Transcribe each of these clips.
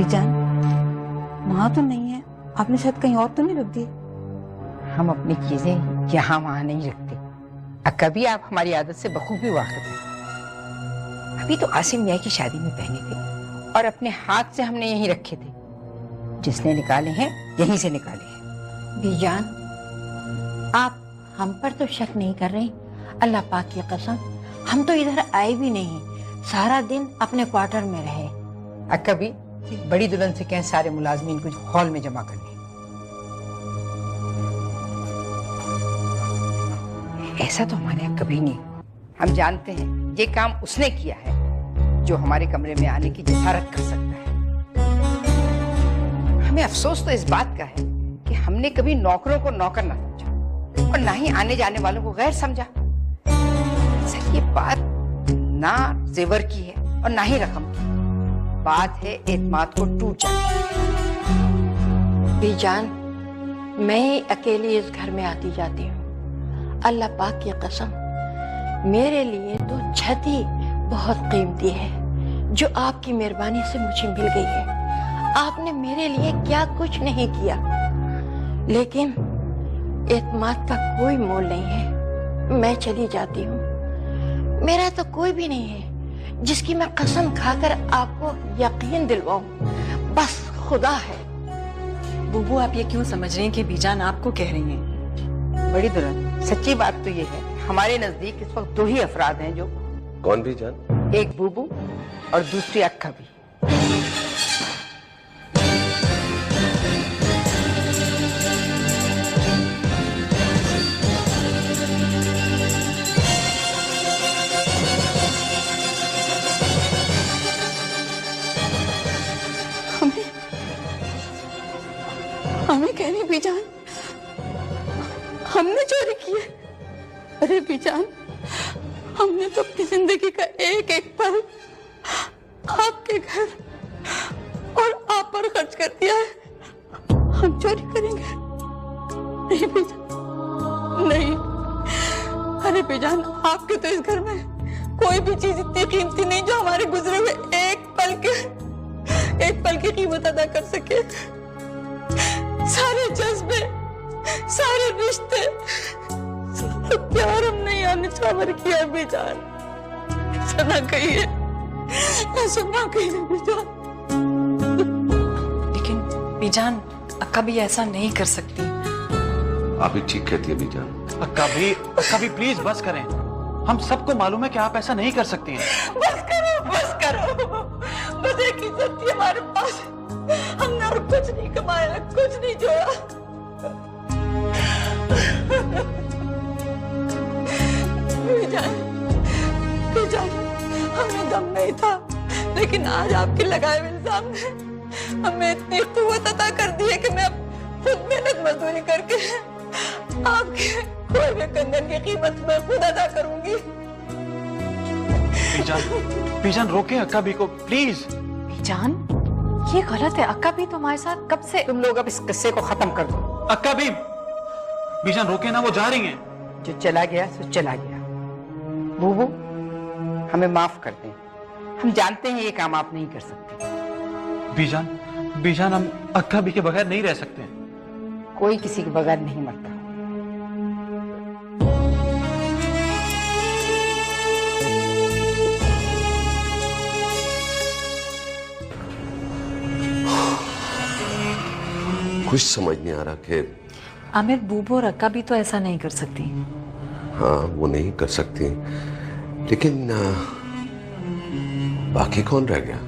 बीजान, वहां तो नहीं है, आपने शायद कहीं और तो नहीं रख दी? हम अपनी चीजें यहाँ वहां नहीं रखते। कभी आप हमारी आदत से बखूबी वाकिफ हैं। अभी तो आसिम मियाँ की शादी में पहने थे और अपने हाथ से हमने यहीं रखे थे। जिसने निकाले हैं यहीं से निकाले हैं। बीजान, आप हम पर तो शक नहीं कर रही? अल्लाह पाक की कसम, हम तो इधर आए भी नहीं, सारा दिन अपने क्वार्टर में रहे। कभी बड़ी दुल्हन से कहें सारे मुलाजमीन को हॉल में जमा कर लें। ऐसा तो हमारे यहाँ कभी नहीं। हम जानते हैं ये काम उसने किया है जो हमारे कमरे में आने की जसारत कर सकता है। हमें अफसोस तो इस बात का है कि हमने कभी नौकरों को नौकर ना समझा और ना ही आने जाने वालों को गैर समझा। सर, ये बात ना जेवर की है और ना ही रकम की। बात है एतमाद को टूट जाने। बीजान, मैं ही अकेली इस घर में आती जाती हूँ। अल्लाह पाक की कसम, मेरे लिए तो छत ही बहुत कीमती है जो आपकी मेहरबानी से मुझे मिल गई है। आपने मेरे लिए क्या कुछ नहीं किया, लेकिन एतमाद का कोई मोल नहीं है। मैं चली जाती हूँ। मेरा तो कोई भी नहीं है जिसकी मैं कसम खाकर आपको यकीन दिलवाऊं। बस खुदा है। बुबू, आप ये क्यों समझ रही हैं कि बीजान आपको कह रही हैं? बड़ी दुल्हन, सच्ची बात तो ये है, हमारे नजदीक इस वक्त दो ही अफराद हैं जो। कौन बीजान? एक बुबू और दूसरी अक्का भी। हमें कह रही बीजान, हमने चोरी की है? अरे बीजान, हमने तो अपनी जिंदगी का एक एक पल आपके घर और आप पर खर्च कर दिया है। हम चोरी करेंगे? नहीं बीजान, नहीं। अरे बीजान, आपके तो इस घर में कोई भी चीज इतनी कीमती नहीं जो हमारे गुजरे हुए एक पल की कीमत अदा कर सके। सारे जज्बे, सारे रिश्ते, सारा प्यार हमने यहाँ निछावर किया बीजान। ऐसा ना कहिए, ऐसा ना कहिए बीजान। लेकिन बीजान, अक्का भी ऐसा नहीं कर सकती। आप ही ठीक कहती है बीजान। अक्का भी प्लीज बस करें। हम सबको मालूम है कि आप ऐसा नहीं कर सकती हैं। बस करो। बस एक इज्जत थी हमारे पास, हमने और कुछ नहीं कमाया, कुछ नहीं जोड़ा। बीजान, हमें दम नहीं था, लेकिन आज आपके लगाए हुए इल्जाम ने हमें इतनी कुव्वत अता कर दी है कि मैं अब खुद मेहनत मजदूरी करके आपके खोए हुए कंगन की कीमत मैं खुद अदा करूंगी। बीजान रोके अक्का भी को प्लीज। बीजान, ये गलत है। अक्का भी तुम्हारे साथ कब से? तुम लोग अब इस किस्से को खत्म कर दो। अक्का भी, बीजान रोके ना, वो जा रही हैं। जो चला गया सो चला गया। बुबू, हमें माफ कर दें। हम जानते हैं ये काम आप नहीं कर सकते। बीजान, हम अक्का भी के बगैर नहीं रह सकते। कोई किसी के बगैर नहीं मरता। कुछ समझ नहीं आ रहा कि आमिर, बुबू और अक्का भी तो ऐसा नहीं कर सकती। हाँ, वो नहीं कर सकती, लेकिन बाकी कौन रह गया?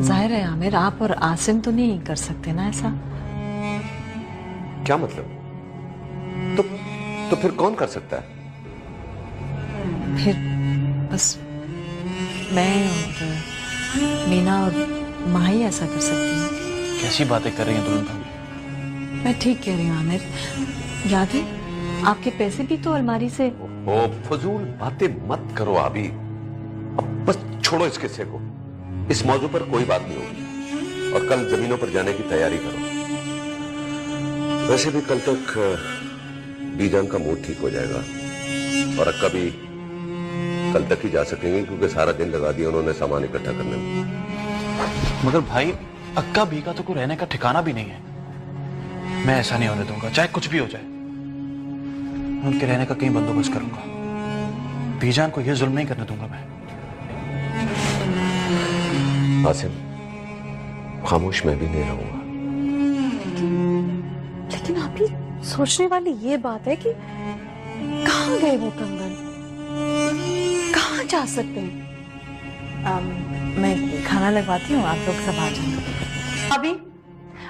जाहिर है आमिर, आप और आसिम तो नहीं कर सकते ना ऐसा। क्या मतलब? तो फिर कौन कर सकता है? फिर बस मैं और मीना और माही ऐसा कर सकती हैं। कैसी बातें कर रही हैं दुल्हन भाभी? मैं ठीक कह रही हूँ आमिर। याद है, आपके पैसे भी तो अलमारी से। ओ, फजूल बातें मत करो अभी। अब बस छोड़ो इस किस्से को। इस मौजू पर कोई बात नहीं होगी और कल जमीनों पर जाने की तैयारी करो। वैसे भी कल तक बीजान का मूड ठीक हो जाएगा और अक्का भी कल तक ही जा सकेंगे, क्योंकि सारा दिन लगा दिया उन्होंने सामान इकट्ठा करने में। मगर भाई, अक्का भी का तो कोई रहने का ठिकाना भी नहीं है। मैं ऐसा नहीं होने दूंगा, चाहे कुछ भी हो जाए। मैं उनके रहने का कहीं बंदोबस्त करूंगा। बीजान को यह जुल्म नहीं करने दूंगा मैं। आसिम, खामोश मैं भी नहीं रहूंगा। लेकिन अभी सोचने वाली ये बात है कि कहाँ गए वो कंगन, कहाँ जा सकते हैं। मैं खाना लगवाती हूँ, आप लोग सब आ जाएंगे। अभी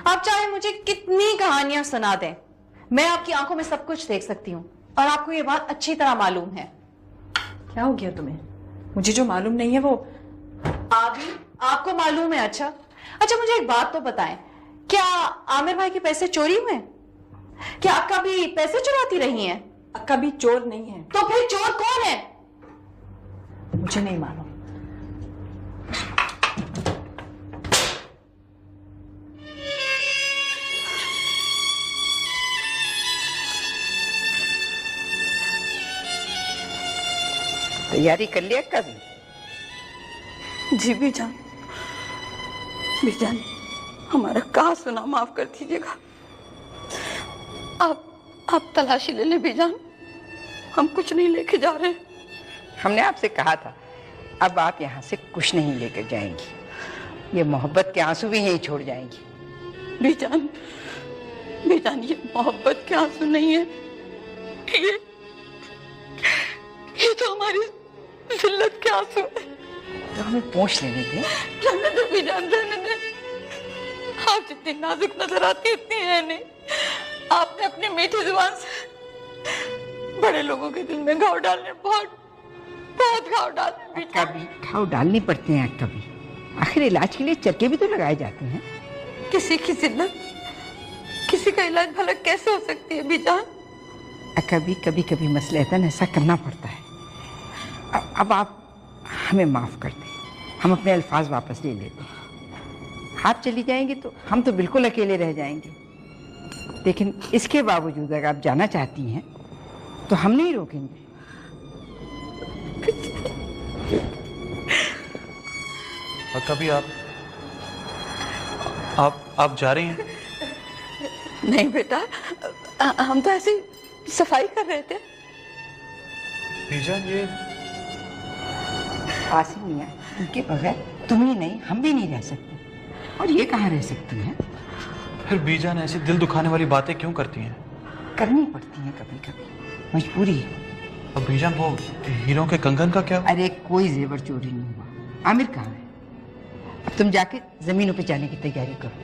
आप चाहे मुझे कितनी कहानियां सुना दें, मैं आपकी आंखों में सब कुछ देख सकती हूँ और आपको ये बात अच्छी तरह मालूम है। क्या हो गया तुम्हें? मुझे जो मालूम नहीं है वो अभी आपको मालूम है? अच्छा मुझे एक बात तो बताएं, क्या आमिर भाई के पैसे चोरी हुए? क्या अक्का भी पैसे चुराती रही हैं? अक्का भी चोर नहीं है। तो फिर चोर कौन है? मुझे नहीं मालूम। तैयारी कर लिया कभी? जी बीजान, बीजान हमारा कहा सुना माफ कर दीजिएगा। आप तलाशी ले लें बीजान, हम कुछ नहीं लेके जा रहे। हमने आपसे कहा था, अब आप यहाँ से कुछ नहीं लेकर जाएंगी। ये मोहब्बत के आंसू भी यहीं छोड़ जाएंगी। बीजान, बीजान ये मोहब्बत के आंसू नहीं है, ये तो हमारी जिल्लत के आंसू है। तो हमें पोंछ लेने दें। रहने दे बीजान, रहने दे। आप जितनी नाजुक नजर आती इतनी है नहीं। आपने अपनी मीठी जुबान से बड़े लोगों के दिल में घाव डालने, बहुत बहुत घाव डालने। कभी घाव डालने पड़ते हैं, कभी आखिर इलाज के लिए चक्के भी तो लगाए जाते हैं। किसी की जिल्लत, किसी का इलाज भला कैसे हो सकती है बीजान? कभी कभी कभी मसलहतन ऐसा करना पड़ता है। अब आप हमें माफ कर दें, हम अपने अल्फाज वापस ले लेते हैं। आप चली जाएंगे तो हम तो बिल्कुल अकेले रह जाएंगे, लेकिन इसके बावजूद अगर आप जाना चाहती हैं तो हम नहीं रोकेंगे। और कभी आप जा रही हैं? नहीं बेटा, हम तो ऐसे सफाई कर रहे थे। बीजान ये आसिम मियां, उनके बगैर तुम ही नहीं हम भी नहीं रह सकते, और ये कहाँ रह सकती हैं? फिर बीजान ऐसी दिल दुखाने वाली बातें क्यों करती हैं? करनी पड़ती हैं कभी कभी, मजबूरी है। अब बीजान वो हीरों के कंगन का क्या? अरे कोई जेवर चोरी नहीं हुआ। आमिर कहाँ है? अब तुम जाके जमीनों पे जाने की तैयारी करो।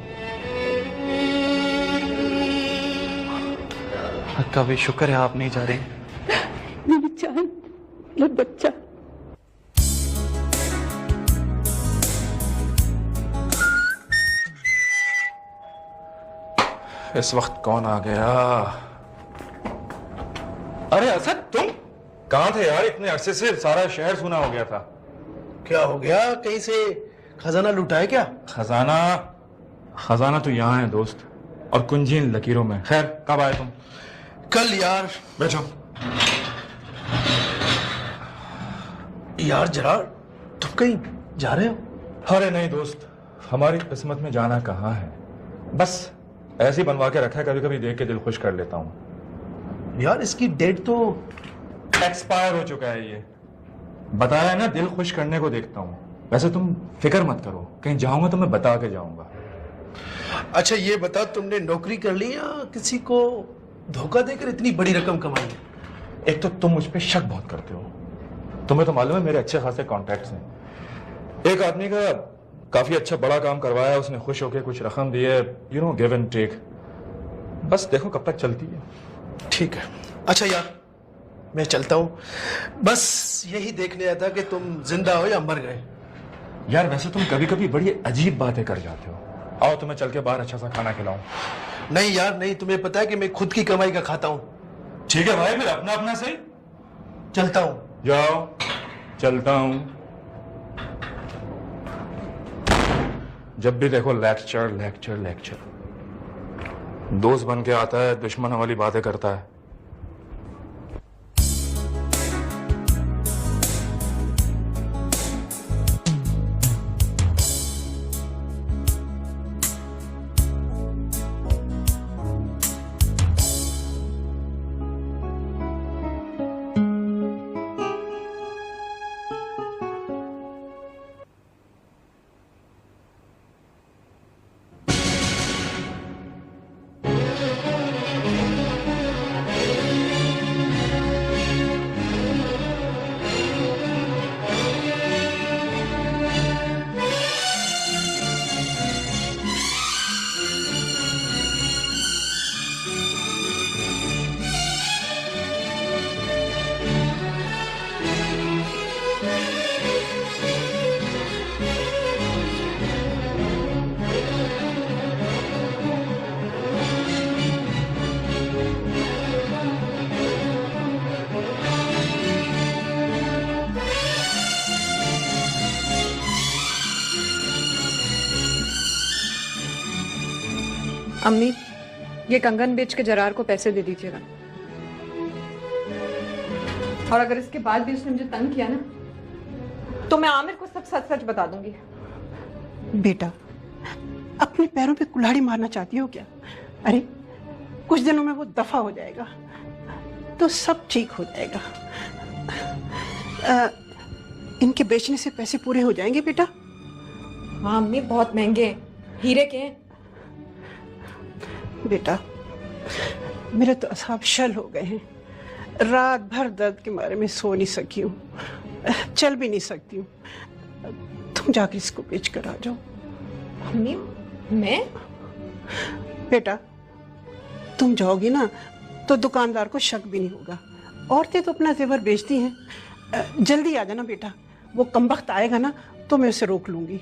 अक्का भी शुक्र है आप नहीं जा रही। मेरी जान, मेरा बच्चा। इस वक्त कौन आ गया? अरे असद, तुम कहाँ थे यार? इतने अरसे से सारा शहर सूना हो गया था। क्या हो गया? कहीं से खजाना लूटा है क्या? खजाना? खजाना तो यहाँ है दोस्त, और कुंजी इन लकीरों में। खैर, कब आए तुम? कल यार। बैठो। यार जरा, तुम कहीं जा रहे हो? अरे नहीं दोस्त, हमारी किस्मत में जाना कहाँ है, बस ऐसे ही बनवा के रखा है, कभी कभी देख के दिल खुश कर लेता हूँ। यार इसकी डेट तो एक्सपायर हो चुका है ये। बताया ना, दिल खुश करने को देखता हूँ। वैसे तुम फिक्र मत करो, कहीं जाऊंगा तो मैं बता के जाऊंगा। अच्छा ये बता, तुमने नौकरी कर ली या किसी को धोखा देकर इतनी बड़ी रकम कमाई है? एक तो तुम मुझ पे शक बहुत करते हो, तुम्हें तो मालूम है मेरे अच्छे खासे कॉन्टैक्ट्स हैं। एक आदमी का काफी अच्छा बड़ा काम करवाया, उसने खुश होकर कुछ रकम दी है, you know, give and take. बस देखो कब तक चलती है। ठीक है। अच्छा यार, मैं चलता हूँ, बस यही देखने आया था कि तुम जिंदा हो या मर गए। यार वैसे तुम कभी कभी बड़ी अजीब बातें कर जाते हो। आओ तुम्हें चल के बाहर अच्छा सा खाना खिलाऊं। नहीं यार नहीं, तुम्हें पता है कि मैं खुद की कमाई का खाता हूँ। ठीक है भाई, फिर अपना अपना सही। चलता हूँ। जाओ, चलता हूं। जब भी देखो लेक्चर लेक्चर लेक्चर। दोस्त बन के आता है, दुश्मन वाली बातें करता है। अम्मी, ये कंगन बेच के जरार को पैसे दे दीजिएगा। और अगर इसके बाद भी उसने मुझे तंग किया ना, तो मैं आमिर को सब सच सच बता दूंगी। बेटा, अपने पैरों पे कुल्हाड़ी मारना चाहती हो क्या? अरे कुछ दिनों में वो दफा हो जाएगा तो सब ठीक हो जाएगा। इनके बेचने से पैसे पूरे हो जाएंगे बेटा। हाँ अम्मी, बहुत महंगे हैं, हीरे के हैं। बेटा, मेरे तो असाब शल हो गए हैं। रात भर दर्द के मारे में सो नहीं सकी हूँ, चल भी नहीं सकती हूँ। तुम जाकर इसको बेच कर आ जाओ। अम्मी, मैं? बेटा, तुम जाओगी ना तो दुकानदार को शक भी नहीं होगा। औरतें तो अपना जेवर बेचती हैं। जल्दी आ जाना बेटा, वो कमबख्त आएगा ना तो मैं उसे रोक लूंगी।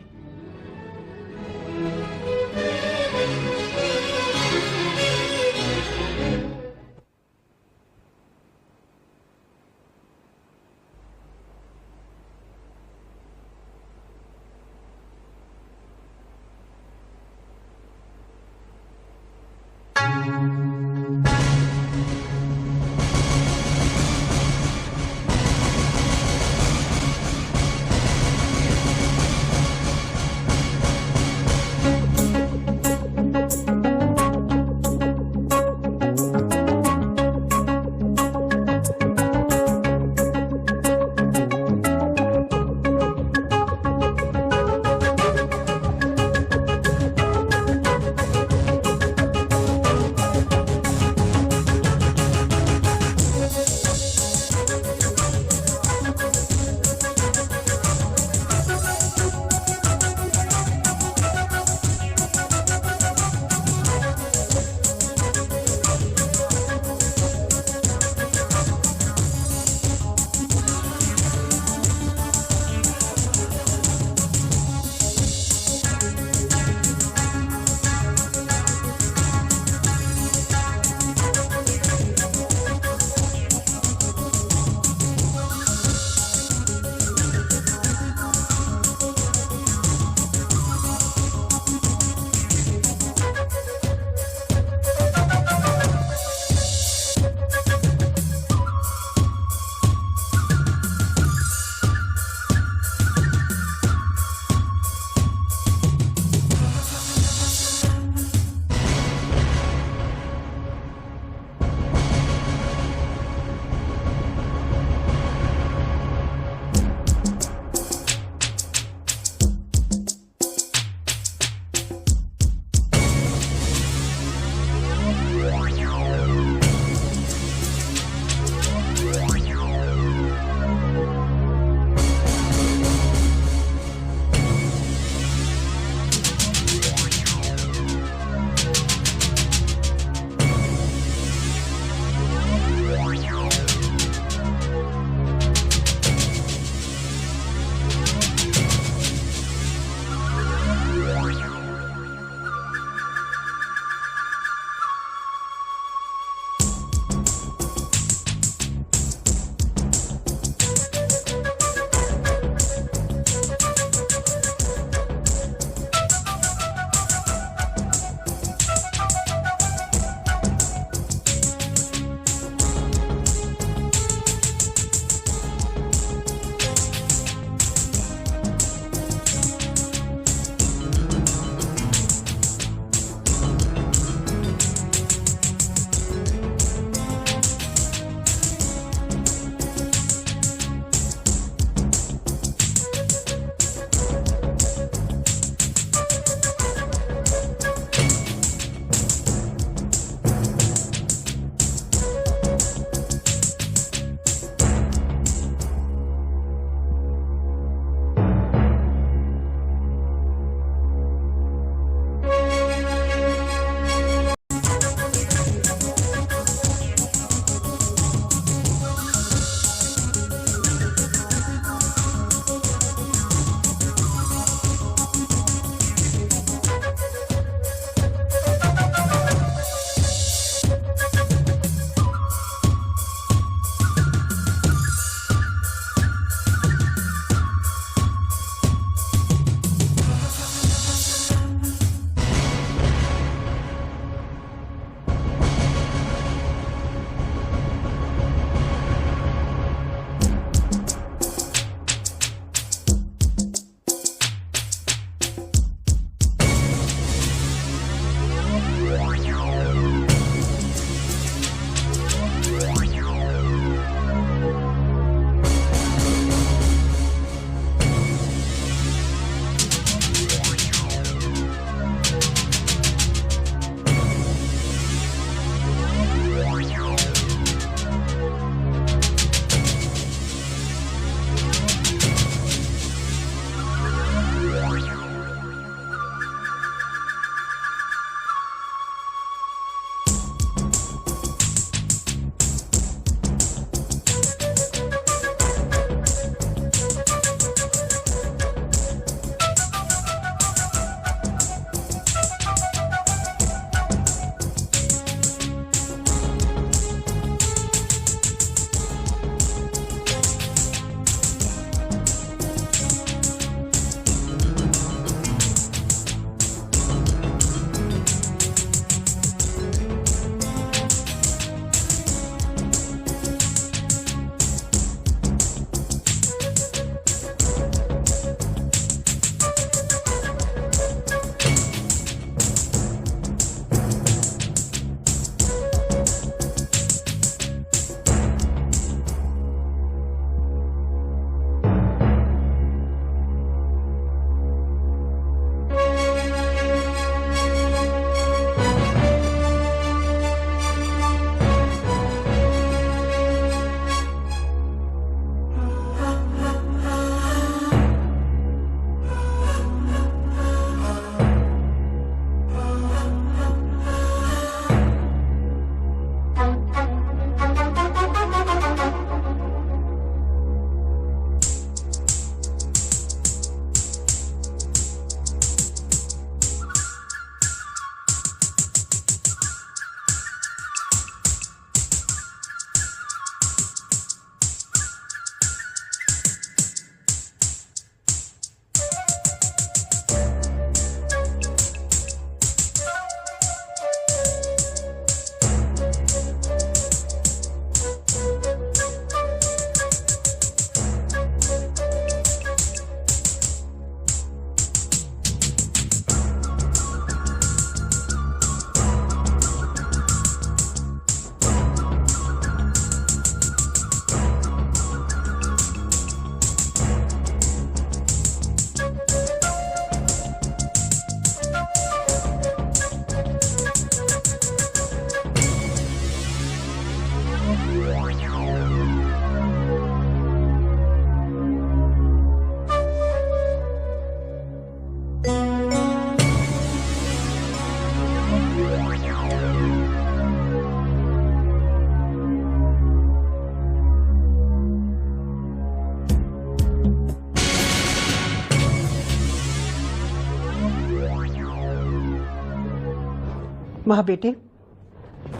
माँ बेटे,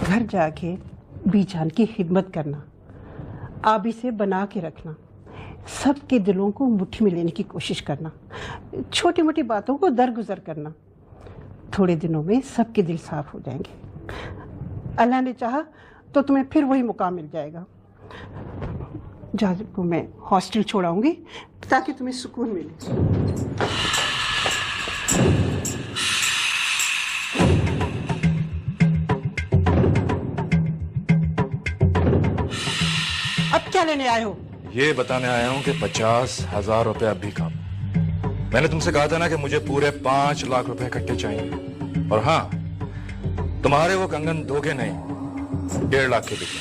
घर जाके बीजान की खिदमत करना, आबी से बना के रखना, सबके दिलों को मुट्ठी में लेने की कोशिश करना, छोटी मोटी बातों को दरगुजर करना। थोड़े दिनों में सबके दिल साफ हो जाएंगे। अल्लाह ने चाहा तो तुम्हें फिर वही मुकाम मिल जाएगा। जाजिब को मैं हॉस्टल छोड़ाऊंगी ताकि तुम्हें सुकून मिले। अब क्या लेने आए हो? ये बताने आया हूं कि 50,000 रुपए अभी कम। मैंने तुमसे कहा था ना कि मुझे पूरे 5 लाख रुपए इकट्ठे चाहिए। और हाँ, तुम्हारे वो कंगन धोखे नहीं, 1.5 लाख के बिके।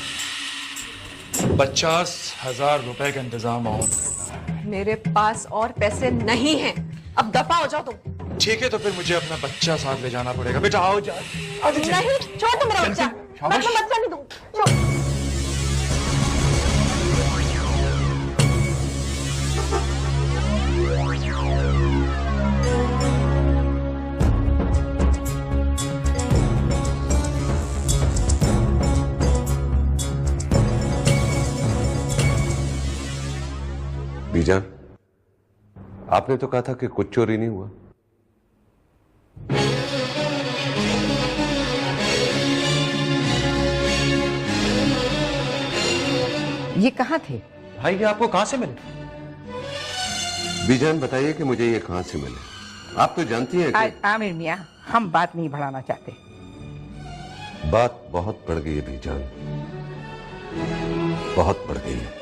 50,000 रुपए का इंतजाम हो। मेरे पास और पैसे नहीं हैं। अब दफा हो जाओ तुम। ठीक है, तो फिर मुझे अपना बच्चा साथ ले जाना पड़ेगा। बेटा आओ जा। नहीं, छोड़ दो मेरा बच्चा। मैं अपना बच्चा नहीं दूं। बीजान, आपने तो कहा था कि कुछ चोरी नहीं हुआ। ये कहाँ थे? भाई ये आपको कहां से मिले? बीजान बताइए कि मुझे ये कहां से मिले। आप तो जानती हैं कि आमिर मियाँ, हम बात नहीं बढ़ाना चाहते। बात बहुत बढ़ गई है बीजान, बहुत बढ़ गई है।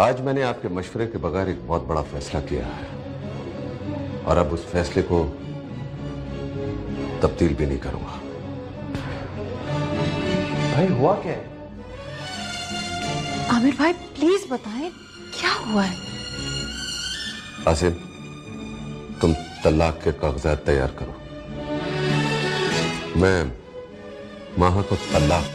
आज मैंने आपके मशवरे के बगैर एक बहुत बड़ा फैसला किया है और अब उस फैसले को तब्दील भी नहीं करूंगा। भाई हुआ क्या है? आमिर भाई प्लीज बताएं क्या हुआ है? आसिम, तुम तलाक के कागजात तैयार करो। मैं माहा को तलाक।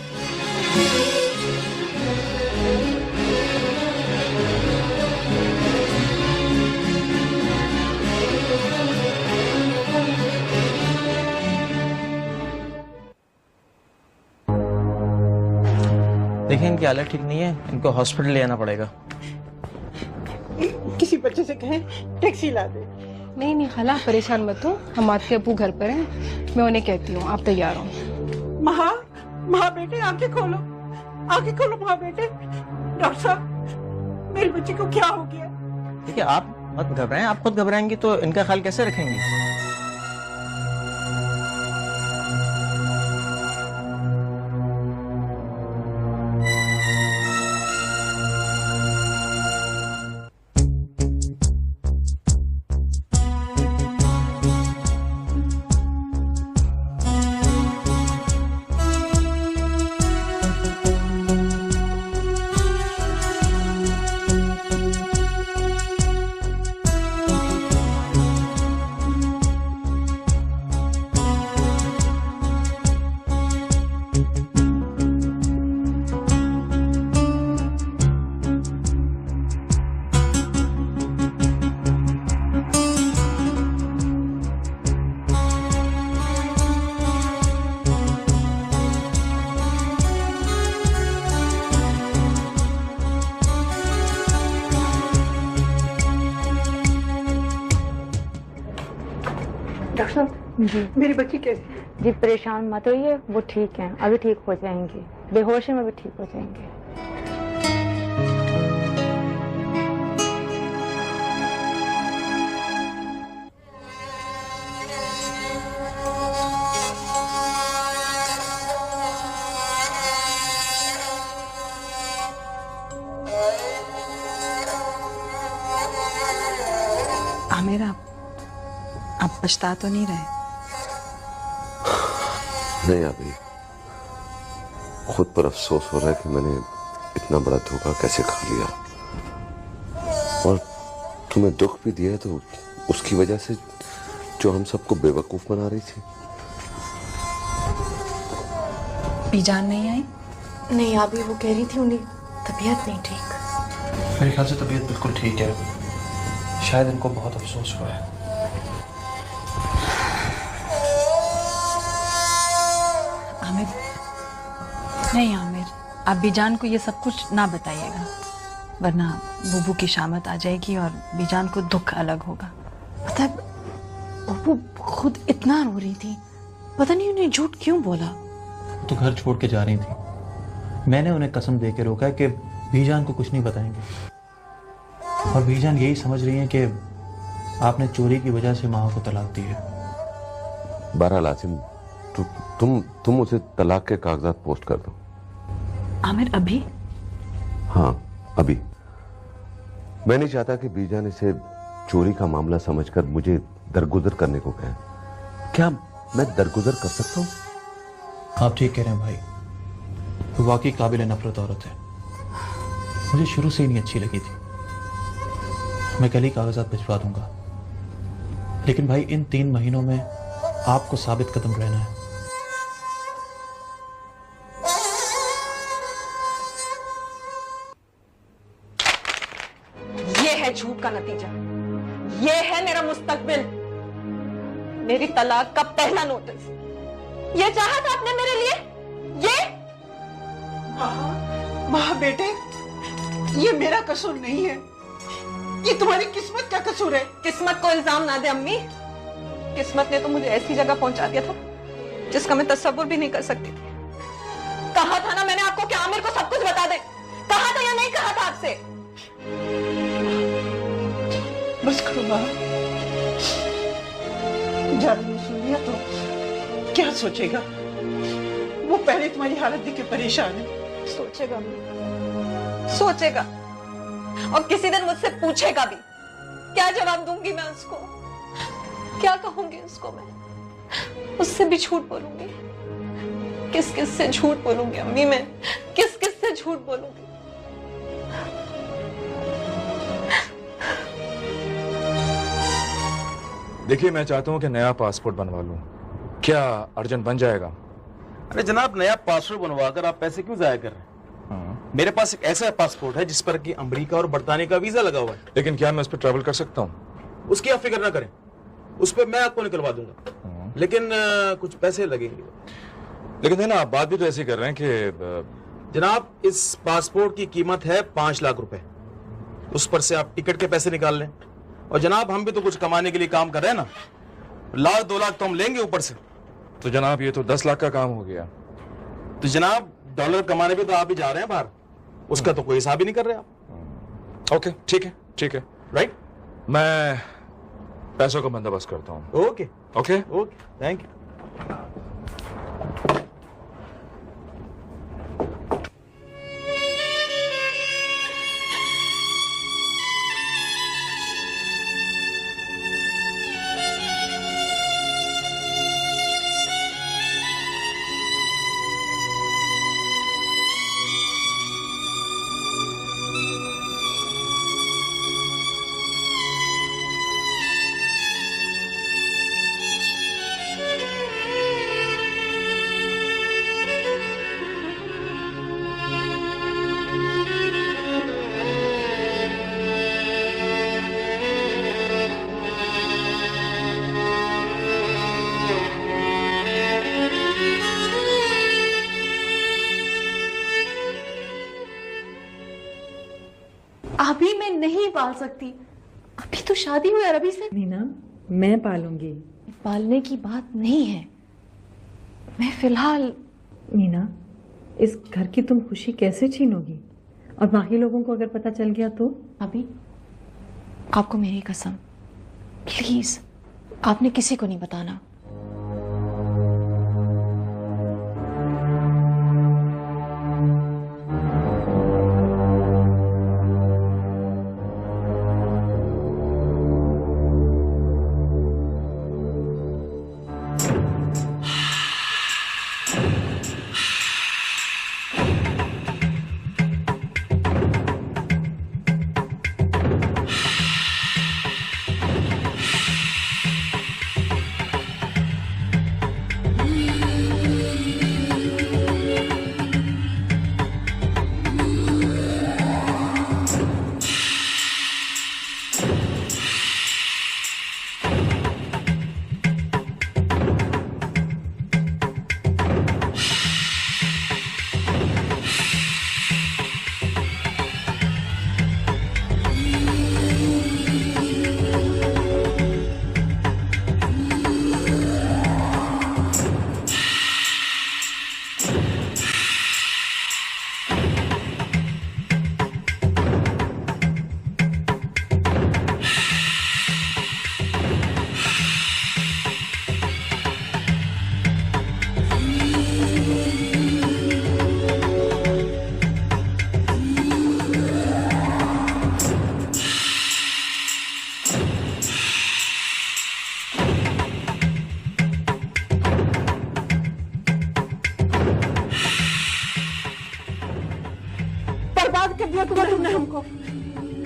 देखिए इनकी हालत ठीक नहीं है, इनको हॉस्पिटल ले आना पड़ेगा। किसी बच्चे से कहें टैक्सी ला दे। नहीं नहीं खाला, परेशान मत हो, हम आपके अब्बू घर पर हैं, मैं उन्हें कहती हूँ, आप तैयार हो। महा बेटे आंखें खोलो, आंखें खोलो महा बेटे। डॉक्टर साहब, मेरे बच्चे को क्या हो गया? देखिए आप मत घबराएं, आप खुद घबराएंगी तो इनका ख्याल कैसे रखेंगी? डॉक्टर साहब जी, मेरी बच्ची कैसी है? जी परेशान मत होइए, वो ठीक हैं, अभी ठीक हो जाएंगी, बेहोशी में भी ठीक हो जाएंगे। आमिर, आप पछता तो नहीं रहे? नहीं अभी खुद पर अफसोस हो रहा है कि मैंने इतना बड़ा धोखा कैसे खा लिया, और तुम्हें दुख भी दिया तो उसकी वजह से जो हम सबको बेवकूफ बना रही थी। बीजान नहीं आई? नहीं, अभी वो कह रही थी उन्हें तबीयत नहीं ठीक। मेरे ख्याल से तबीयत बिल्कुल ठीक है, शायद इनको बहुत अफसोस हुआ है। नहीं आमिर, आप बीजान को ये सब कुछ ना बताइएगा, वरना बुबू की शामत आ जाएगी और बीजान को दुख अलग होगा। मतलब वो खुद इतना रो रही थी, पता नहीं उन्हें झूठ क्यों बोला। तो घर छोड़ के जा रही थी, मैंने उन्हें कसम दे के रोका कि बीजान को कुछ नहीं बताएंगे, और बीजान यही समझ रही है कि आपने चोरी की वजह से माँ को तलाक दी है। बहरहाल आसिम, तुम उसे तलाक के कागजात पोस्ट कर दो। आमिर अभी? हाँ अभी। मैं नहीं चाहता कि बीजान इसे चोरी का मामला समझकर मुझे दरगुजर करने को कहे। क्या मैं दरगुजर कर सकता हूं? आप ठीक कह रहे हैं भाई, तो वाकई काबिल नफरत औरत है, मुझे शुरू से ही नहीं अच्छी लगी थी। मैं कल ही कागजात भिजवा दूंगा, लेकिन भाई इन 3 महीनों में आपको साबित कदम रहना है। ये है झूठ का नतीजा, ये है मेरा मुस्तकबिल, मेरी तलाक का पहला नोटिस। ये चाहा था आपने मेरे लिए, ये माँ बेटे, ये मेरा कसूर नहीं है, ये तुम्हारी किस्मत का कसूर है। किस्मत को इल्जाम ना दे अम्मी, किस्मत ने तो मुझे ऐसी जगह पहुंचा दिया था जिसका मैं तस्वुर भी नहीं कर सकती थी। कहा था ना मैंने आपको कि आमिर को सब कुछ बता दे, कहा था या नहीं कहा था आपसे? बस करो माँ, जान ने सुन लिया तो क्या सोचेगा? वो पहले तुम्हारी हालत देख के परेशान है। सोचेगा अम्मी, सोचेगा, और किसी दिन मुझसे पूछेगा भी। क्या जवाब दूंगी मैं उसको? क्या कहूंगी उसको? मैं उससे भी झूठ बोलूंगी। किस किस से झूठ बोलूंगी अम्मी? मैं किस किस से झूठ बोलूंगी? देखिए, मैं चाहता हूं कि नया पासपोर्ट बनवा लूं। क्या अर्जेंट बन जाएगा? अरे जनाब, नया पासपोर्ट बनवाकर आप पैसे क्यों जाया कर रहे हैं? मेरे पास एक ऐसा पासपोर्ट है जिस पर कि अमेरिका और बरतानिया का वीजा लगा हुआ है। लेकिन क्या मैं उस पर ट्रैवल कर सकता हूं? उसकी आप फिक्र ना करें, उस पर मैं आपको निकलवा दूंगा, लेकिन कुछ पैसे लगेंगे। लेकिन है ना, आप बात भी तो ऐसी कर रहे हैं कि जनाब, इस पासपोर्ट की कीमत है 5 लाख रुपए। उस पर से आप टिकट के पैसे निकाल लें, और जनाब हम भी तो कुछ कमाने के लिए काम कर रहे हैं ना, 1-2 लाख तो हम लेंगे ऊपर से। तो जनाब ये तो 10 लाख का काम हो गया। तो जनाब डॉलर कमाने भी तो आप ही जा रहे हैं बाहर, उसका तो कोई हिसाब ही नहीं कर रहे आप। ओके, ठीक है, ठीक है, राइट। मैं पैसों का बंदोबस्त करता हूँ। Okay okay okay, thank you. अभी मैं नहीं पाल सकती, अभी तो शादी हुई अरबी से। मीना, मैं पालूंगी। पालने की बात नहीं है, मैं फिलहाल। मीना, इस घर की तुम खुशी कैसे छीनोगी? और बाकी लोगों को अगर पता चल गया तो? अभी आपको मेरी कसम, प्लीज आपने किसी को नहीं बताना।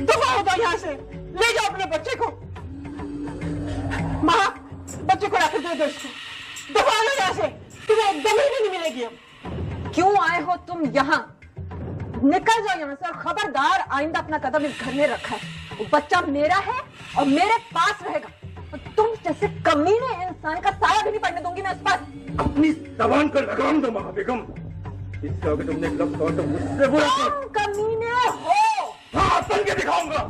दफा हो जाओ यहाँ से, ले जाओ अपने बच्चे को। माँ, बच्चे को लाकर दे दो इसको। दफा लो यहाँ से, तुम्हें एकदम ही नहीं मिलेगी अब। क्यों आए हो तुम यहाँ? निकल जाओ यहाँ से और खबरदार आइंदा अपना कदम इस घर में रखा है। वो बच्चा मेरा है और मेरे पास रहेगा। और तुम जैसे कमीने इंसान का साया भी नहीं पड़ने दूंगी मैं इस पर। अपनी जबान को लगाम दो महाबेगम। इसका अगर तुमने लफ्ज़ और तो मुझसे बोला तुम कमीने हो। हाँ, बन के दिखाऊंगा।